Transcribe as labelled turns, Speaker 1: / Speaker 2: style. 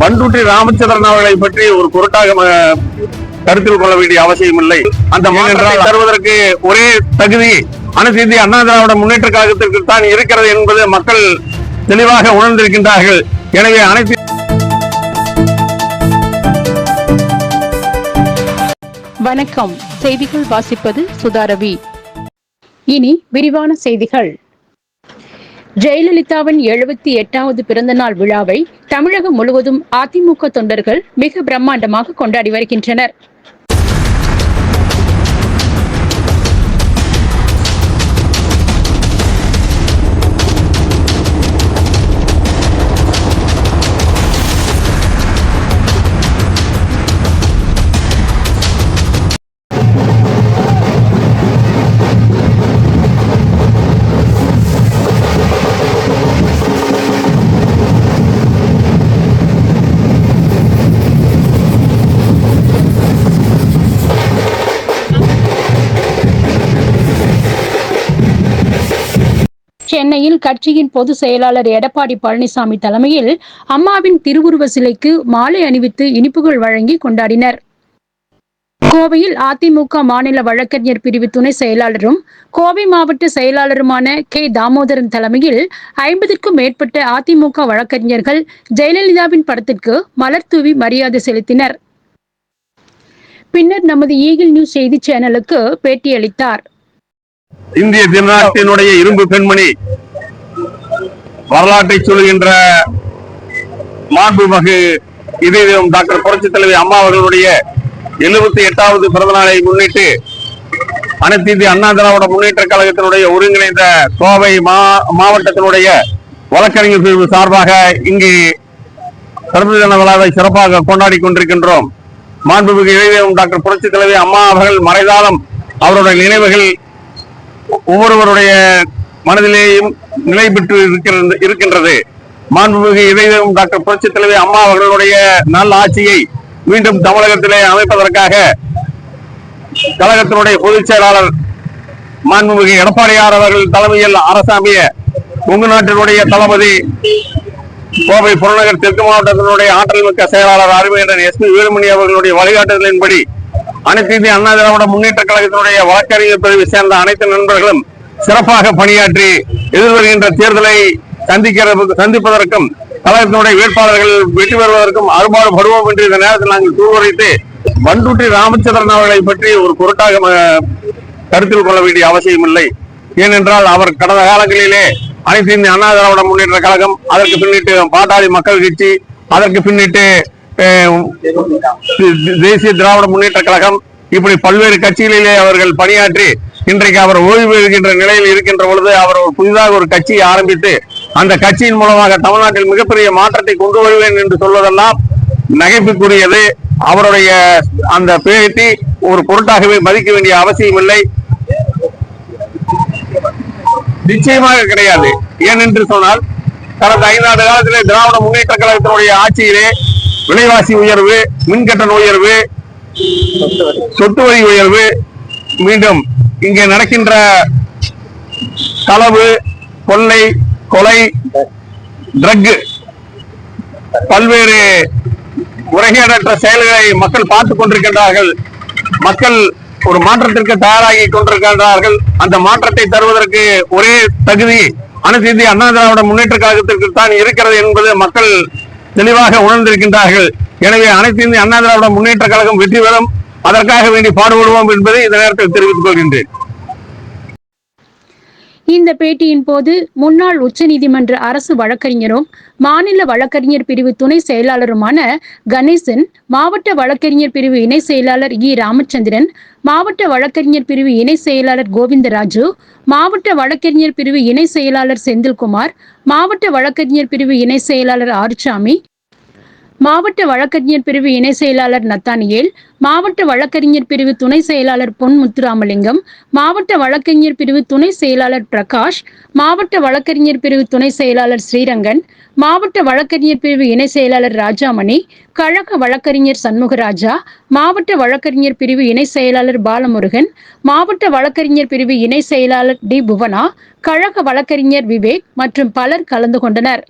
Speaker 1: பண்டூட்டி ராமச்சந்திரன் அவர்களை பற்றி ஒரு பொருட்டாக கருத்தில் கொள்ள வேண்டிய அவசியம் இல்லை. அந்த மாற்றத்தை தருவதற்கு ஒரே தகுதி அனைத்து இந்திய அண்ணா திராவிட முன்னேற்ற கழகத்திற்கு தான் இருக்கிறது என்பது மக்கள் தெளிவாக உணர்ந்திருக்கின்றார்கள். எனவே அனைத்து
Speaker 2: வணக்கம். செய்திகள் வாசிப்பது சுதாரவி. இனி விரிவான செய்திகள். ஜெயலலிதாவின் 78வது பிறந்த நாள் விழாவை தமிழகம் முழுவதும் அதிமுக தொண்டர்கள் மிக பிரம்மாண்டமாக கொண்டாடி வருகின்றனர். சென்னையில் கட்சியின் பொதுச் செயலாளர் எடப்பாடி பழனிசாமி தலைமையில் அம்மாவின் திருவுருவ சிலைக்கு மாலை அணிவித்து இனிப்புகள் வழங்கி கொண்டாடினர். கோவையில் அதிமுக மாநில வழக்கறிஞர் பிரிவு துணை செயலாளரும் கோவை மாவட்ட செயலாளருமான கே தாமோதரன் தலைமையில் 50க்கும் மேற்பட்ட அதிமுக வழக்கறிஞர்கள் ஜெயலலிதாவின் படத்திற்கு மலர் தூவி மரியாதை செலுத்தினர். பின்னர் நமது ஈகிள் நியூஸ் செய்தி சேனலுக்கு பேட்டியளித்தார்.
Speaker 1: இந்திய திருநாட்டினுடைய இரும்பு பெண்மணி, வரலாற்றை சொல்கின்ற மாண்புமிகு இதயம் டாக்டர் புரட்சித் தலைவி அம்மா அவர்களுடைய 78வது பிறந்த நாளை முன்னிட்டு அனைத்து இந்திய அண்ணா திராவிட முன்னேற்ற கழகத்தினுடைய ஒருங்கிணைந்த கோவை மாவட்டத்தினுடைய வழக்கறிஞர் பிரிவு சார்பாக இங்கு பிறந்த தின விழாவை சிறப்பாக கொண்டாடி கொண்டிருக்கின்றோம். மாண்புமிகு இதயம் டாக்டர் புரட்சித் தலைவி அம்மா அவர்கள் மறைந்தாலும் அவருடைய நினைவுகள் ஒவ்வொருவருடைய மனதிலேயும் நிலை பெற்று இருக்கின்றது. மாண்புமிகு இதயம் டாக்டர் புரட்சித் தலைவி அம்மா அவர்களுடைய நல்ல ஆட்சியை மீண்டும் தமிழகத்திலே அமைப்பதற்காக கழகத்தினுடைய பொதுச் செயலாளர் மாண்புமிகு எடப்பாடியார் அவர்கள் தலைமையில் அரசாங்கிய கொங்கு நாட்டினுடைய தளபதி கோவை புறநகர் தெற்கு மாவட்டத்தினுடைய ஆற்றல் மிக்க செயலாளர் அருமையன் எஸ் பி வீரமணி அவர்களுடைய வழிகாட்டுதலின்படி அனைத்து இந்திய அண்ணா திராவிட முன்னேற்ற கழகத்தினுடைய வழக்கறிஞர் பிரிவை சேர்ந்த அனைத்து நண்பர்களும் சிறப்பாக பணியாற்றி எதிர்வருகின்ற தேர்தலை சந்திப்பதற்கும் கழகத்தினுடைய வேட்பாளர்கள் வெற்றி பெறுவதற்கும் அறுபாடுபடுவோம் என்று இந்த நேரத்தில் நாங்கள் தூர்வரைத்து பண்டூட்டி ராமச்சந்திரன் அவர்களை பற்றி ஒரு பொருட்டாக கருத்தில் கொள்ள வேண்டிய அவசியம் இல்லை. ஏனென்றால் அவர் கடந்த காலங்களிலே அனைத்து இந்திய அண்ணா திராவிட முன்னேற்ற கழகம், அதற்கு பின்னிட்டு பாட்டாளி மக்கள் கட்சி, அதற்கு பின்னிட்டு தேசிய திராவிட முன்னேற்ற கழகம், இப்படி பல்வேறு கட்சிகளிலே அவர்கள் பணியாற்றி இன்றைக்கு அவர் ஓய்வு பெறுகின்ற நிலையில் இருக்கின்ற பொழுது அவர் புதிதாக ஒரு கட்சியை ஆரம்பித்து அந்த கட்சியின் மூலமாக தமிழ்நாட்டில் மிகப்பெரிய மாற்றத்தை கொண்டு வருவேன் என்று சொல்வதெல்லாம் நகைப்புக்குரியது. அவருடைய அந்த பேட்டி ஒரு பொருட்டாகவே மதிக்க வேண்டிய அவசியம் இல்லை, நிச்சயமாக கிடையாது. ஏனென்று சொன்னால் கடந்த 5 ஆண்டு காலத்திலே திராவிட முன்னேற்ற கழகத்தினுடைய ஆட்சியிலே விலைவாசி உயர்வு, மின்கட்டண உயர்வு, சொத்து வரி உயர்வு, மீண்டும் இங்கே நடக்கின்ற களவு, கொள்ளை, கொலை, ட்ரக், பல்வேறு முறைகேடற்ற செயல்களை மக்கள் பார்த்துக் கொண்டிருக்கின்றார்கள். மக்கள் ஒரு மாற்றத்திற்கு தயாராகி கொண்டிருக்கின்றார்கள். அந்த மாற்றத்தை தருவதற்கு ஒரே தகுதி அனைத்து இந்திய அண்ணா திராவிட முன்னேற்ற கழகத்திற்கு தான் இருக்கிறது என்பது மக்கள் தெளிவாக உணர்ந்திருக்கின்றார்கள். எனவே அனைத்து இந்திய அண்ணா திராவிட முன்னேற்ற கழகம் வெற்றி பெறும், அதற்காக வேண்டி பாடுபடுவோம் என்பதை இந்த நேரத்தில் தெரிவித்துக் கொள்கின்றேன்.
Speaker 2: இந்த பேட்டியின் போது முன்னாள் உச்சநீதிமன்ற அரசு வழக்கறிஞரும் மாநில வழக்கறிஞர் பிரிவு துணை செயலாளருமான கணேசன், மாவட்ட வழக்கறிஞர் பிரிவு இணை செயலாளர் இ ராமச்சந்திரன், மாவட்ட வழக்கறிஞர் பிரிவு இணை செயலாளர் கோவிந்தராஜு, மாவட்ட வழக்கறிஞர் பிரிவு இணை செயலாளர் செந்தில்குமார், மாவட்ட வழக்கறிஞர் பிரிவு இணை செயலாளர் ஆறுசாமி, மாவட்ட வழக்கறிஞர் பிரிவு இணை செயலாளர் நத்தானியேல், மாவட்ட வழக்கறிஞர் பிரிவு துணை செயலாளர் பொன் முத்துராமலிங்கம், மாவட்ட வழக்கறிஞர் பிரிவு துணை செயலாளர் பிரகாஷ், மாவட்ட வழக்கறிஞர் பிரிவு துணை செயலாளர் ஸ்ரீரங்கன், மாவட்ட வழக்கறிஞர் பிரிவு இணை செயலாளர் ராஜாமணி, கழக வழக்கறிஞர் சண்முகராஜா, மாவட்ட வழக்கறிஞர் பிரிவு இணை செயலாளர் பாலமுருகன், மாவட்ட வழக்கறிஞர் பிரிவு இணை செயலாளர் டி புவனா, கழக வழக்கறிஞர் விவேக் மற்றும் பலர் கலந்து கொண்டனர்.